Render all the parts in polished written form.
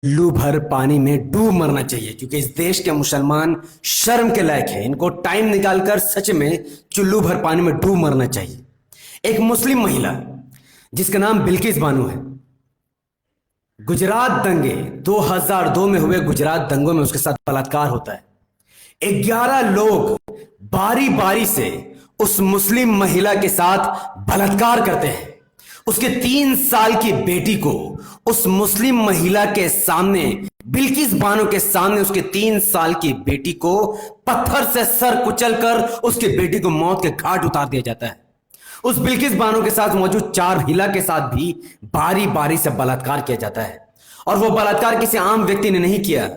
चुल्लू भर पानी में डूब मरना चाहिए, क्योंकि इस देश के मुसलमान शर्म के लायक है। इनको टाइम निकालकर सच में चुल्लू भर पानी में डूब मरना चाहिए। एक मुस्लिम महिला जिसका नाम बिल्किस बानो है, गुजरात दंगे 2002 में हुए गुजरात दंगों में उसके साथ बलात्कार होता है। 11 लोग बारी बारी से उस मुस्लिम महिला के साथ बलात्कार करते हैं। उसके 3 साल की बेटी को उस मुस्लिम महिला के सामने, बिल्किस बानो के सामने, उसके 3 साल की बेटी को पत्थर से सर कुचलकर उसकी बेटी को मौत के घाट उतार दिया जाता है। उस बिल्किस बानो के साथ मौजूद 4 महिला के साथ भी बारी बारी से बलात्कार किया जाता है। और वो बलात्कार किसी आम व्यक्ति ने नहीं किया,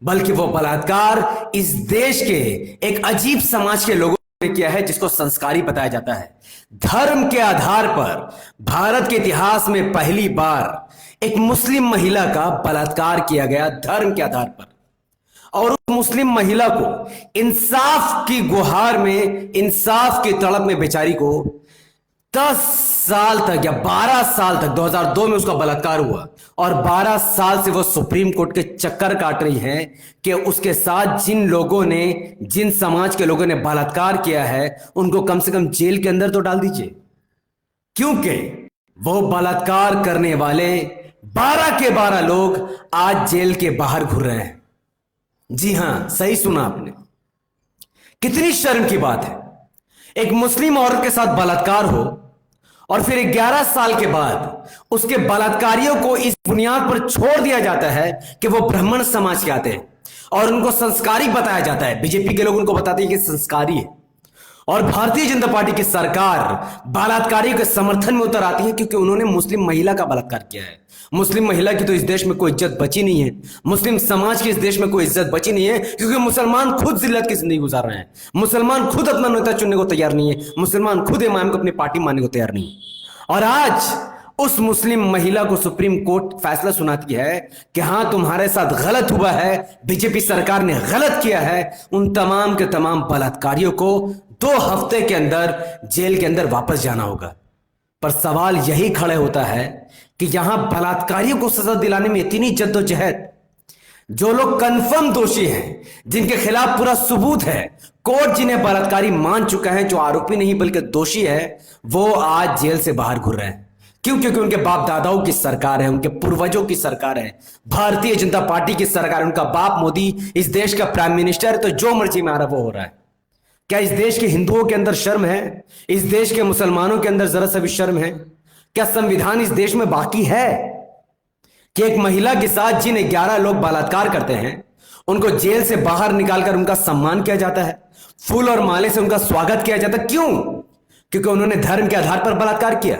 बल्कि वो बलात्कार इस देश के एक अजीब समाज के लोगों ने किया है, जिसको संस्कारी बताया जाता है। धर्म के आधार पर भारत के इतिहास में पहली बार एक मुस्लिम महिला का बलात्कार किया गया, धर्म के आधार पर। और उस मुस्लिम महिला को इंसाफ की गुहार में, इंसाफ की तड़प में बेचारी को 10 साल तक या 12 साल तक, 2002 में उसका बलात्कार हुआ और 12 साल से वो सुप्रीम कोर्ट के चक्कर काट रही है कि उसके साथ जिन लोगों ने, जिन समाज के लोगों ने बलात्कार किया है, उनको कम से कम जेल के अंदर तो डाल दीजिए। क्योंकि वो बलात्कार करने वाले 12 के 12 लोग आज जेल के बाहर घूर रहे हैं। जी हां, सही सुना आपने। कितनी शर्म की बात है, एक मुस्लिम औरत के साथ बलात्कार हो और फिर 11 साल के बाद उसके बलात्कारियों को इस बुनियाद पर छोड़ दिया जाता है कि वो ब्राह्मण समाज के आते हैं और उनको संस्कारी बताया जाता है। बीजेपी के लोग उनको बताते हैं कि संस्कारी है, और भारतीय जनता पार्टी की सरकार बलात्कारियों के समर्थन में उतर आती है क्योंकि उन्होंने मुस्लिम महिला का बलात्कार किया है। मुस्लिम महिला की तो इस देश में कोई इज्जत बची नहीं है, मुस्लिम समाज की इस देश में कोई इज्जत बची नहीं है, क्योंकि मुसलमान खुद जिल्लत की जिंदगी गुजार रहे हैं। मुसलमान खुद अपना नेता चुनने को तैयार नहीं है, मुसलमान खुद इमाम को अपनी पार्टी मानने को तैयार नहीं है। और आज उस मुस्लिम महिला को सुप्रीम कोर्ट फैसला सुनाती है कि हां, तुम्हारे साथ गलत हुआ है, बीजेपी सरकार ने गलत किया है। उन तमाम के तमाम बलात्कारियों को 2 हफ्ते के अंदर जेल के अंदर वापस जाना होगा। पर सवाल यही खड़े होता है कि यहां बलात्कारियों को सजा दिलाने में इतनी जद्दोजहद, जो लोग कंफर्म दोषी हैं, जिनके खिलाफ पूरा सबूत है, कोर्ट जिन्हें बलात्कारी मान चुका है, जो आरोपी नहीं बल्कि दोषी है, वो आज जेल से बाहर घूर रहे हैं। क्यों? क्योंकि उनके बाप दादाओं की सरकार है, उनके पूर्वजों की सरकार है, भारतीय जनता पार्टी की सरकार है। उनका बाप मोदी इस देश का प्राइम मिनिस्टर है, तो जो मर्जी में आ रहा वो हो रहा है। क्या इस देश के हिंदुओं के अंदर शर्म है? इस देश के मुसलमानों के अंदर जरा सा भी शर्म है? क्या संविधान इस देश में बाकी है कि एक महिला के साथ जिन 11 लोग बलात्कार करते हैं, उनको जेल से बाहर निकालकर उनका सम्मान किया जाता है, फूल और माले से उनका स्वागत किया जाता है? क्यों? क्योंकि उन्होंने धर्म के आधार पर बलात्कार किया,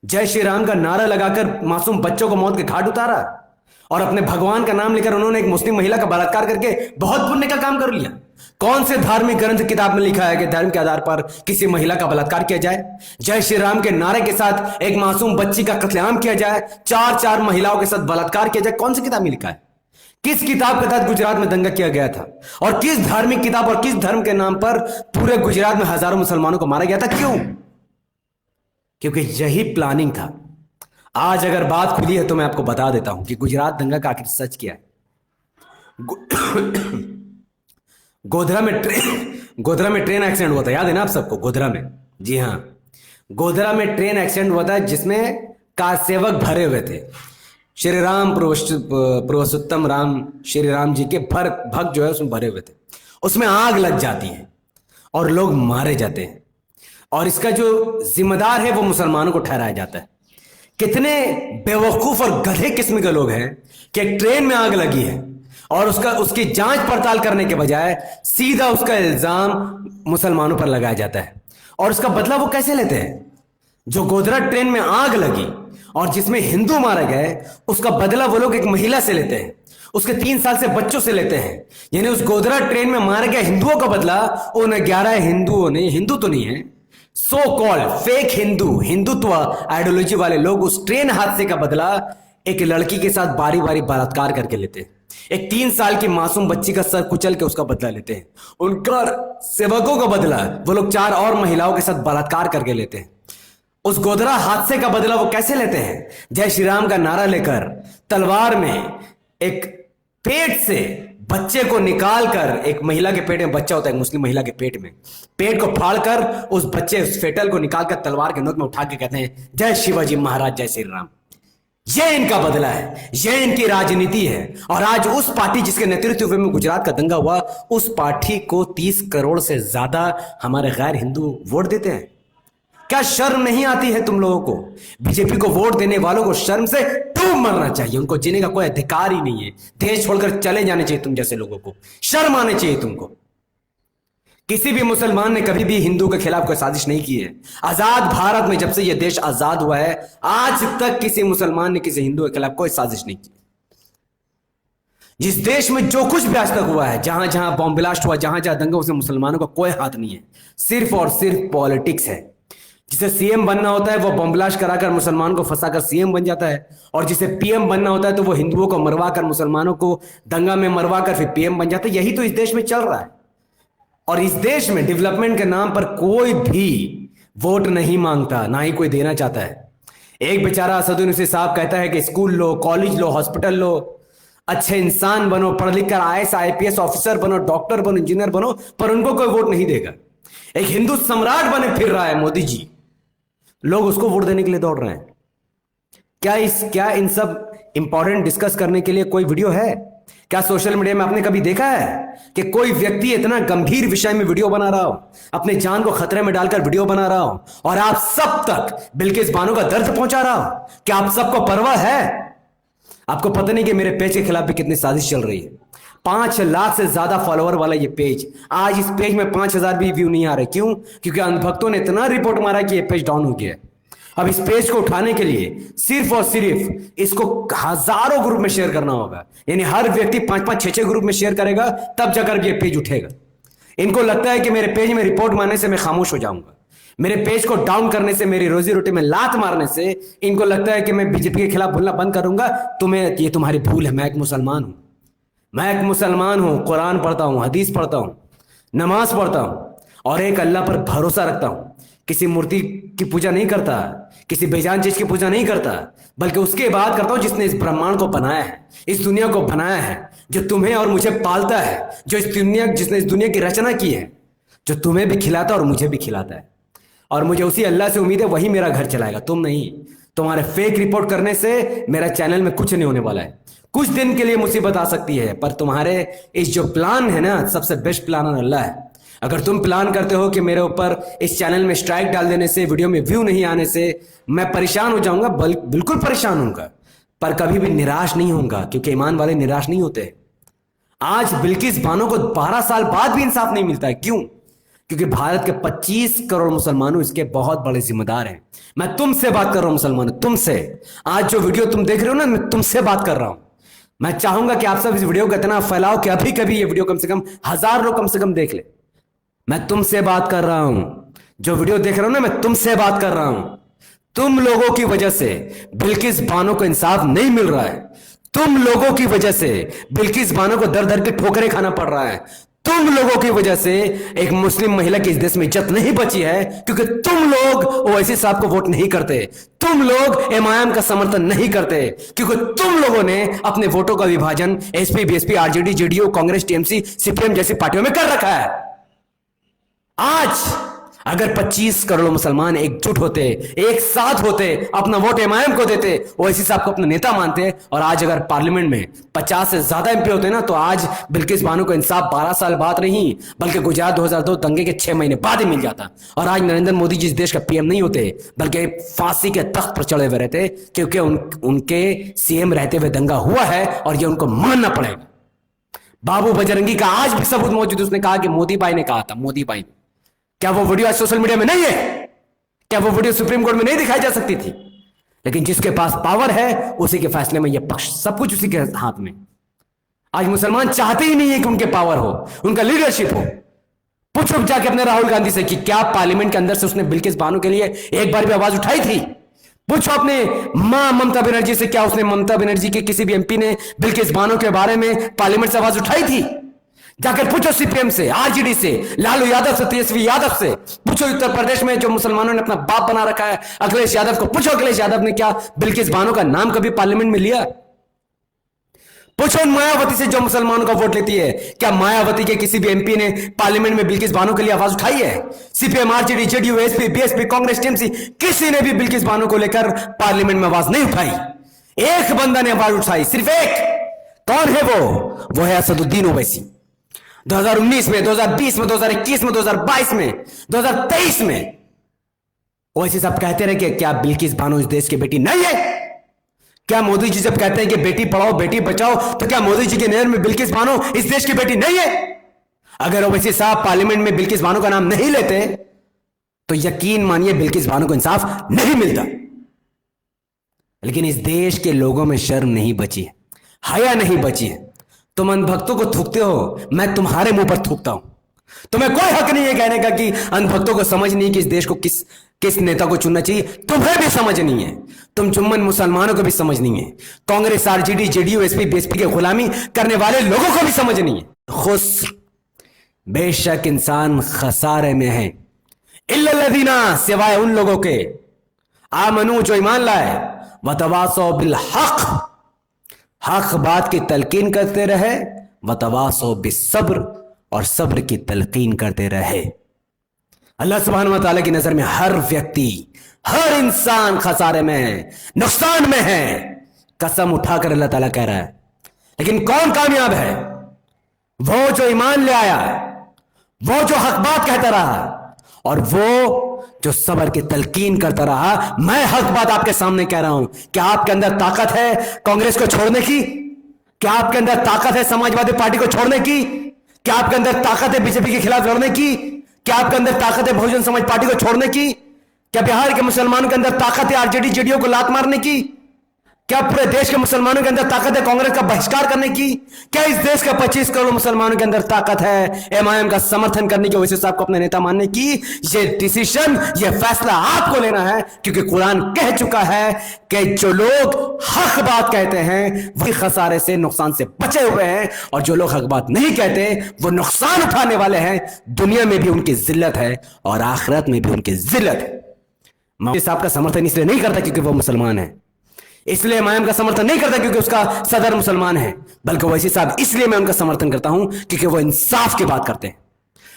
जय श्री राम का नारा लगाकर मासूम बच्चों को मौत के घाट उतारा, और अपने भगवान का नाम लेकर उन्होंने एक मुस्लिम महिला का बलात्कार करके बहुत पुण्य का काम कर लिया। कौन से धार्मिक ग्रंथ किताब में लिखा है कि धर्म के आधार पर किसी महिला का बलात्कार किया जाए? जय श्री राम के नारे के साथ एक मासूम बच्ची का कत्लेआम किया जाए, 4 महिलाओं के साथ बलात्कार किया जाए? कौन सी किताब में लिखा है? किस किताब के तहत गुजरात में दंगा किया गया था? और किस धार्मिक किताब और किस धर्म के नाम पर पूरे गुजरात में हजारों मुसलमानों को मारा गया था? क्यों? क्योंकि यही प्लानिंग था। आज अगर बात खुली है तो मैं आपको बता देता हूं कि गुजरात दंगा का आखिर सच क्या है। गोधरा में ट्रेन एक्सीडेंट हुआ था, याद है ना आप सबको? गोधरा में, जी हां, गोधरा में ट्रेन एक्सीडेंट हुआ था जिसमें कार सेवक भरे हुए थे। श्री राम पुरुषोत्तम राम, श्री राम जी के भक्त जो है उसमें भरे हुए थे। उसमें आग लग जाती है और लोग मारे जाते हैं, और इसका जो जिम्मेदार है वो मुसलमानों को ठहराया जाता है। कितने बेवकूफ और गधे किस्म के लोग हैं कि एक ट्रेन में आग लगी है और उसकी जांच पड़ताल करने के बजाय सीधा उसका इल्जाम मुसलमानों पर लगाया जाता है। और उसका बदला वो कैसे लेते हैं? जो गोधरा ट्रेन में आग लगी और जिसमें हिंदू मारे गए, उसका बदला वो लोग एक महिला से लेते हैं, उसके 3 साल से बच्चों से लेते हैं। यानी उस गोधरा ट्रेन में मारे गए हिंदुओं का बदला उन 11 हिंदुओं ने, हिंदू तो नहीं है, so called fake Hindutva ideology वाले लोग उस ट्रेन हादसे का बदला एक लड़की के साथ बारी बारी बलात्कार करके लेते हैं। एक 3 साल की मासूम बच्ची का सर कुचल के उसका बदला लेते हैं। उनका सेवकों का बदला वो लोग 4 और महिलाओं के साथ बलात्कार करके लेते हैं। उस गोधरा हादसे का बदला वो कैसे लेते हैं? जय श्री राम का नारा लेकर, तलवार में एक पेट से बच्चे को निकालकर, एक महिला के पेट में बच्चा होता है, मुस्लिम महिला के पेट में, पेट को फाड़कर उस बच्चे, उस फेटल को निकालकर तलवार के नोक में उठा के कहते हैं जय शिवाजी महाराज, जय श्री राम। यह इनका बदला है, यह इनकी राजनीति है। और आज उस पार्टी जिसके नेतृत्व में गुजरात का दंगा हुआ, उस पार्टी को 30 करोड़ से ज्यादा हमारे गैर हिंदू वोट देते हैं। क्या शर्म नहीं आती है तुम लोगों को? बीजेपी को वोट देने वालों को शर्म से डूब मरना चाहिए। उनको जीने का कोई अधिकार ही नहीं है। देश छोड़कर चले जाने चाहिए तुम जैसे लोगों को। शर्म आने चाहिए तुमको। किसी भी मुसलमान ने कभी भी हिंदू के खिलाफ कोई साजिश नहीं की है। आजाद भारत में जब से यह देश आजाद हुआ है, आज तक किसी मुसलमान ने किसी हिंदू के खिलाफ कोई साजिश नहीं की। जिस देश में जो कुछ भी आज तक हुआ है, जहां जहां बॉम्ब ब्लास्ट हुआ, जहां जहां दंगा, उसमें मुसलमानों का कोई हाथ नहीं है। सिर्फ और सिर्फ पॉलिटिक्स है। जिसे सीएम बनना होता है वो बॉम्ब ब्लास्ट कराकर मुसलमान को फंसाकर सीएम बन जाता है, और जिसे पीएम बनना होता है तो वो हिंदुओं को मरवाकर, मुसलमानों को दंगा में मरवाकर फिर पीएम बन जाता है। यही तो इस देश में चल रहा है। और इस देश में डेवलपमेंट के नाम पर कोई भी वोट नहीं मांगता, ना ही कोई देना चाहता है। एक बेचारा असदुद्दीन ओवैसी साहब कहता है कि स्कूल लो, कॉलेज लो, हॉस्पिटल लो, अच्छे इंसान बनो, पढ़ लिख कर आईएएस आईपीएस ऑफिसर बनो, डॉक्टर बनो, इंजीनियर बनो, पर उनको कोई वोट नहीं देगा। एक हिंदू सम्राट बने फिर रहा है मोदी जी, लोग उसको वोट देने के लिए दौड़ रहे हैं। क्या इन सब इंपॉर्टेंट डिस्कस करने के लिए कोई वीडियो है? क्या सोशल मीडिया में आपने कभी देखा है कि कोई व्यक्ति इतना गंभीर विषय में वीडियो बना रहा हो, अपने जान को खतरे में डालकर वीडियो बना रहा हो, और आप सब तक बिल्किस बानो का दर्द पहुंचा रहा हो? क्या आप सबको परवाह है? आपको पता नहीं कि मेरे पेज के खिलाफ भी कितनी साजिश चल रही है। 5 लाख से ज्यादा फॉलोअर वाला ये पेज, आज इस पेज में 5000 भी व्यू नहीं आ रहे। क्यों? क्योंकि अंधभक्तों ने इतना रिपोर्ट मारा कि ये पेज डाउन हो गया है। अब इस पेज को उठाने के लिए सिर्फ और सिर्फ इसको हजारों ग्रुप में शेयर करना होगा। यानी हर व्यक्ति 5-5, 6-6 ग्रुप में शेयर करेगा, तब जाकर ये पेज उठेगा। इनको लगता है कि मेरे पेज में रिपोर्ट मारने से मैं खामोश हो जाऊंगा, मेरे पेज को डाउन करने से, मेरी रोजी रोटी में लात मारने से इनको लगता है कि मैं बीजेपी के खिलाफ बोलना बंद करूंगा। ये तुम्हारी भूल है। मैं एक मुसलमान हूं, मैं एक मुसलमान हूं, कुरान पढ़ता हूं, हदीस पढ़ता हूं, नमाज पढ़ता हूं, और एक अल्लाह पर भरोसा रखता हूं। किसी मूर्ति की पूजा नहीं करता, किसी बेजान चीज की पूजा नहीं करता, बल्कि उसके बाद करता हूं जिसने इस ब्रह्मांड को बनाया है, इस दुनिया को बनाया है, जो तुम्हें और मुझे पालता है, जिसने इस दुनिया की रचना की है, जो तुम्हें भी खिलाता है और मुझे भी खिलाता है। और मुझे उसी अल्लाह से उम्मीद है, वही मेरा घर चलाएगा, तुम नहीं। तुम्हारे फेक रिपोर्ट करने से मेरा चैनल में कुछ नहीं होने वाला है। कुछ दिन के लिए मुसीबत आ सकती है, पर तुम्हारे इस जो प्लान है ना, सबसे बेस्ट प्लान अल्लाह है। अगर तुम प्लान करते हो कि मेरे ऊपर इस चैनल में स्ट्राइक डाल देने से, वीडियो में व्यू नहीं आने से मैं परेशान हो जाऊंगा, बिल्कुल परेशान होऊंगा, पर कभी भी निराश नहीं होऊंगा, क्योंकि ईमान वाले निराश नहीं होते। आज बिल्किस बानो को 12 साल बाद भी इंसाफ नहीं मिलता है। क्यों? क्योंकि भारत के 25 करोड़ मुसलमानों इसके बहुत बड़े जिम्मेदार हैं। मैं तुमसे बात कर रहा हूं मुसलमानों, तुमसे। आज जो वीडियो तुम देख रहे हो ना, मैं तुमसे बात कर रहा हूं। मैं चाहूंगा कि आप सब इस वीडियो को इतना फैलाओ कि अभी कभी ये वीडियो कम से कम 1000 लोग कम से कम देख ले। मैं तुमसे बात कर रहा हूं, जो वीडियो देख रहा हूं ना, मैं तुमसे बात कर रहा हूं। तुम लोगों की वजह से बिल्किस बानो को इंसाफ नहीं मिल रहा है। तुम लोगों की वजह से बिल्किस बानो को दर दर की ठोकरें खाना पड़ रहा है। तुम लोगों की वजह से एक मुस्लिम महिला की इस देश में इज्जत नहीं बची है, क्योंकि तुम लोग ओवैसी साहब को वोट नहीं करते। तुम लोग एमआईएम का समर्थन नहीं करते, क्योंकि तुम लोगों ने अपने वोटों का विभाजन SP, BSP, RJD, JDU, Congress, TMC, CPM जैसी पार्टियों में कर रखा है। आज अगर 25 करोड़ मुसलमान एकजुट होते, एक साथ होते, अपना वोट एमआईएम को देते, ओवैसी साहब को अपना नेता मानते, और आज अगर पार्लियामेंट में 50 से ज्यादा एमपी होते ना, तो आज बिल्किस बानो को इंसाफ 12 साल बाद नहीं, बल्कि गुजरात 2002 दंगे के 6 महीने बाद ही मिल जाता। और आज नरेंद्र मोदी जी इस देश का पीएम नहीं होते, बल्कि फांसी के तख्त पर चढ़े हुए रहते, क्योंकि उनके सीएम रहते हुए दंगा हुआ है और यह उनको मानना पड़ेगा। बाबू बजरंगी का आज भी सबूत मौजूद। उसने कहा कि मोदी भाई ने कहा था, मोदी भाई ने। क्या वो वीडियो आज सोशल मीडिया में नहीं है? क्या वो वीडियो सुप्रीम कोर्ट में नहीं दिखाई जा सकती थी? लेकिन जिसके पास पावर है, उसी के फैसले में यह पक्ष, सब कुछ उसी के हाथ में। आज मुसलमान चाहते ही नहीं है कि उनके पावर हो, उनका लीडरशिप हो। पूछो जाके अपने राहुल गांधी से कि क्या पार्लियामेंट के अंदर से उसने बिल्किस बानो के लिए एक बार भी आवाज उठाई थी? पूछो अपने मां ममता बनर्जी से, क्या उसने, ममता बनर्जी के किसी भी एमपी ने बिल्किस बानो के बारे में पार्लियामेंट से आवाज उठाई थी? जाकर पूछो सीपीएम से, आरजेडी से, लालू यादव से, तेजस्वी यादव से। पूछो उत्तर प्रदेश में जो मुसलमानों ने अपना बाप बना रखा है, अखिलेश यादव को पूछो, अखिलेश यादव ने क्या बिल्किस बानो का नाम कभी पार्लियामेंट में लिया? पूछो उन मायावती से जो मुसलमानों का वोट लेती है, क्या मायावती के किसी भी एमपी ने पार्लियामेंट में बिल्किस बानो के लिए आवाज उठाई है? CPM, RJD, JDU, SP, BSP, Congress, TMC, किसी ने भी बिल्किस बानो को लेकर पार्लियामेंट में आवाज नहीं उठाई। एक बंदा ने आवाज उठाई, सिर्फ एक। कौन है वो है असदुद्दीन ओवैसी। 2019 में, 2020 में, 2021 में, 2022 में, 2023 में ओवैसी साहब कहते रहे कि क्या बिल्किस बानो इस देश की बेटी नहीं है? क्या मोदी जी जब कहते हैं कि बेटी पढ़ाओ बेटी बचाओ, तो क्या मोदी जी के नजर में बिल्किस बानो इस देश की बेटी नहीं है? अगर ओवैसी साहब पार्लियामेंट में बिल्किस बानो का नाम नहीं लेते तो यकीन मानिए बिल्किस बानो को इंसाफ नहीं मिलता। लेकिन इस देश के लोगों में शर्म नहीं बची है, हया नहीं बची है। तुम अंधभक्तों को थूकते हो, मैं तुम्हारे मुंह पर थूकता हूं। तुम्हें कोई हक नहीं है कहने का कि अंधभक्तों को समझ नहीं कि इस देश को किस नेता को चुनना चाहिए। तुम्हें भी समझ नहीं है, तुम जुम्मन मुसलमानों को भी समझ नहीं है, Congress, RJD, JDU, SP, BSP के गुलामी करने वाले लोगों को भी समझ नहीं है। खुश बेशक इंसान खसारे में है, इल्लल्लज़ीना, सिवाय उन लोगों के, आमनू, जो ईमान लाए, वतवासौ बिल हक, हक बात की तलकीन करते रहे, वतवासौ बिस्सब्र, और सब्र की तलकीन करते रहे। अल्लाह सुब्हानहु व तआला की नजर में हर व्यक्ति, हर इंसान खसारे में है, नुकसान में है। कसम उठाकर अल्लाह ताला कह रहा है। लेकिन कौन कामयाब है? वो जो ईमान ले आया, वो जो हक बात कहता रहा, और वो जो सब्र की तलकीन करता रहा। मैं हक बात आपके सामने कह रहा हूं। क्या आपके अंदर ताकत है कांग्रेस को छोड़ने की? क्या आपके अंदर ताकत है समाजवादी पार्टी को छोड़ने की? क्या आपके अंदर ताकत है बीजेपी के खिलाफ लड़ने की? क्या आपके अंदर ताकत है बहुजन समाज पार्टी को छोड़ने की? क्या बिहार के मुसलमानों के अंदर ताकत है आरजेडी, जेडीयू को लात मारने की? क्या पूरे देश के मुसलमानों के अंदर ताकत है कांग्रेस का बहिष्कार करने की? क्या इस देश का 25 करोड़ मुसलमानों के अंदर ताकत है एमआईएम का समर्थन करने की, ओवैसी साहब को अपने नेता मानने की? ये डिसीजन, ये फैसला आपको लेना है, क्योंकि कुरान कह चुका है कि जो लोग हक बात कहते हैं वही खसारे से, नुकसान से बचे हुए हैं, और जो लोग हक बात नहीं कहते वो नुकसान उठाने वाले हैं। दुनिया में भी उनकी जिल्लत है और आखिरत में भी उनकी जिल्लत है। मैं ओवैसी साहब का समर्थन इसलिए नहीं करता क्योंकि वो मुसलमान है, इसलिए इमाम का समर्थन नहीं करता क्योंकि उसका सदर मुसलमान है, बल्कि ओवैसी साहब इसलिए मैं उनका समर्थन करता हूं क्योंकि वो इंसाफ की बात करते हैं,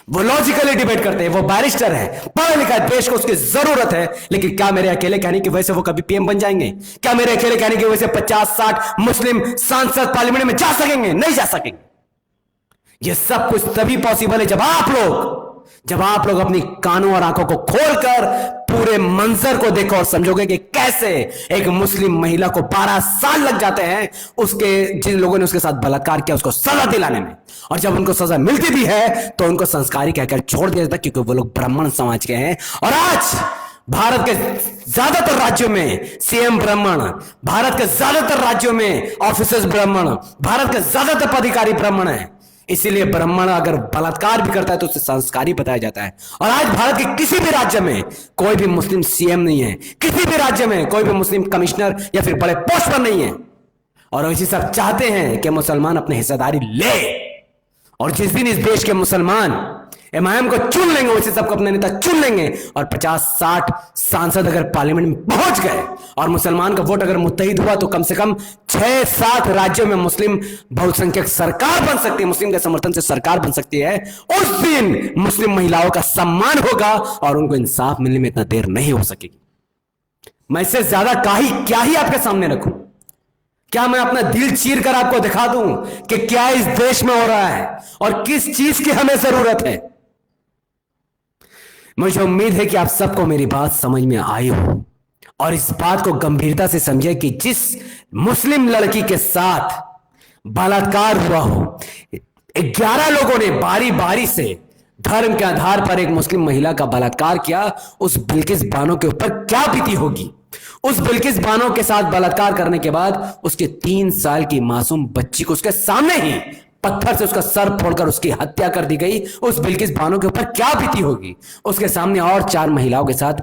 वो लॉजिकली डिबेट करते हैं, वो बैरिस्टर है, पढ़ा लिखा है, देश को उसकी जरूरत है। लेकिन क्या मेरे अकेले कहने की वजह से वो कभी पीएम बन जाएंगे? क्या मेरे अकेले कहने की वजह से 50-60 मुस्लिम सांसद पार्लियामेंट में जा सकेंगे? नहीं जा सकेंगे। ये सब कुछ तभी पॉसिबल है जब आप लोग अपनी कानों और आंखों को खोलकर पूरे मंजर को देखो और समझोगे कि कैसे एक मुस्लिम महिला को 12 साल लग जाते हैं उसके, जिन लोगों ने उसके साथ बलात्कार किया, उसको सजा दिलाने में। और जब उनको सजा मिलती भी है तो उनको संस्कारी कहकर छोड़ दिया जाता है क्योंकि वो लोग ब्राह्मण समाज के हैं। और आज भारत के ज्यादातर राज्यों में सीएम ब्राह्मण, भारत के ज्यादातर राज्यों में ऑफिसर्स ब्राह्मण, भारत के ज्यादातर पदाधिकारी ब्राह्मण है। इसीलिए ब्राह्मण अगर बलात्कार भी करता है तो उसे संस्कारी बताया जाता है। और आज भारत के किसी भी राज्य में कोई भी मुस्लिम सीएम नहीं है, किसी भी राज्य में कोई भी मुस्लिम कमिश्नर या फिर बड़े पोस्ट पर नहीं है। और वैसे सब चाहते हैं कि मुसलमान अपनी हिस्सेदारी ले, और जिस दिन इस देश के मुसलमान इमाम को चुन लेंगे, वैसे सबको अपने नेता चुन लेंगे, और 50-60 सांसद अगर पार्लियामेंट में पहुंच गए और मुसलमान का वोट अगर मुत्तहिद हुआ तो कम से कम 6-7 राज्यों में मुस्लिम बहुसंख्यक सरकार बन सकती है, मुस्लिम के समर्थन से सरकार बन सकती है। उस दिन मुस्लिम महिलाओं का सम्मान होगा और उनको इंसाफ मिलने में इतना देर नहीं हो सकेगी। मैं इससे ज्यादा क्या ही आपके सामने रखूं? क्या मैं अपना दिल चीर कर आपको दिखा दूं कि क्या इस देश में हो रहा है और किस चीज की हमें जरूरत है? मुझे उम्मीद है कि आप सबको मेरी बात समझ में आई हो और इस बात को गंभीरता से समझे कि जिस मुस्लिम लड़की के साथ बलात्कार हुआ हो, 11 लोगों ने बारी बारी से धर्म के आधार पर एक मुस्लिम महिला का बलात्कार किया, उस बिल्किस बानो के ऊपर क्या बीती होगी? उस बिल्किस बानो के साथ बलात्कार करने के बाद उसके 3 साल की मासूम बच्ची को उसके सामने ही पत्थर से उसका सर फोड़कर उसकी हत्या कर दी गई। उस बिल्किस बानो के ऊपर क्या बीती होगी? उसके सामने और 4 महिलाओं के साथ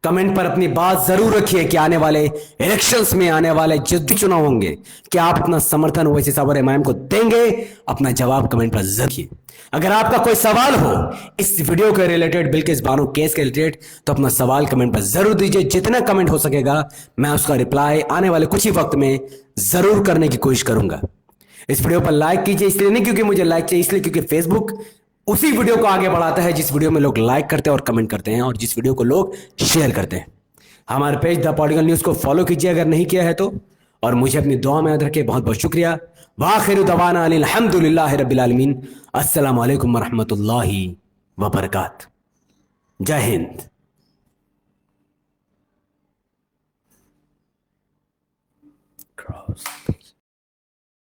कमेंट पर अपनी बात जरूर रखिए कि आने वाले इलेक्शंस में, आने वाले जिस भी चुनाव होंगे, क्या आप अपना समर्थन ओवैसी साहब और इमाम को देंगे? अपना जवाब कमेंट पर जरूर रखिए। अगर आपका कोई सवाल हो इस वीडियो के रिलेटेड, बिल्किस बानो केस के रिलेटेड, तो अपना सवाल कमेंट पर जरूर दीजिए। जितना कमेंट हो सकेगा मैं उसका रिप्लाई आने वाले कुछ ही वक्त में जरूर करने की कोशिश करूंगा। इस वीडियो पर लाइक कीजिए, इसलिए नहीं क्योंकि मुझे लाइक चाहिए, इसलिए क्योंकि फेसबुक उसी वीडियो को आगे बढ़ाता है जिस वीडियो में लोग लाइक करते हैं और कमेंट करते हैं, और जिस वीडियो को लोग शेयर करते हैं। हमारे पेज द पॉलिटिकल न्यूज को फॉलो कीजिए अगर नहीं किया है तो, और मुझे अपनी दुआ में याद रखिए। बहुत बहुत शुक्रिया। वाखिर दवाना अनिल हम्दुलिल्लाहि रब्बिल आलमीन। अस्सलामु अलैकुम वरहमतुल्लाहि वबरकातुहू। जय हिंद।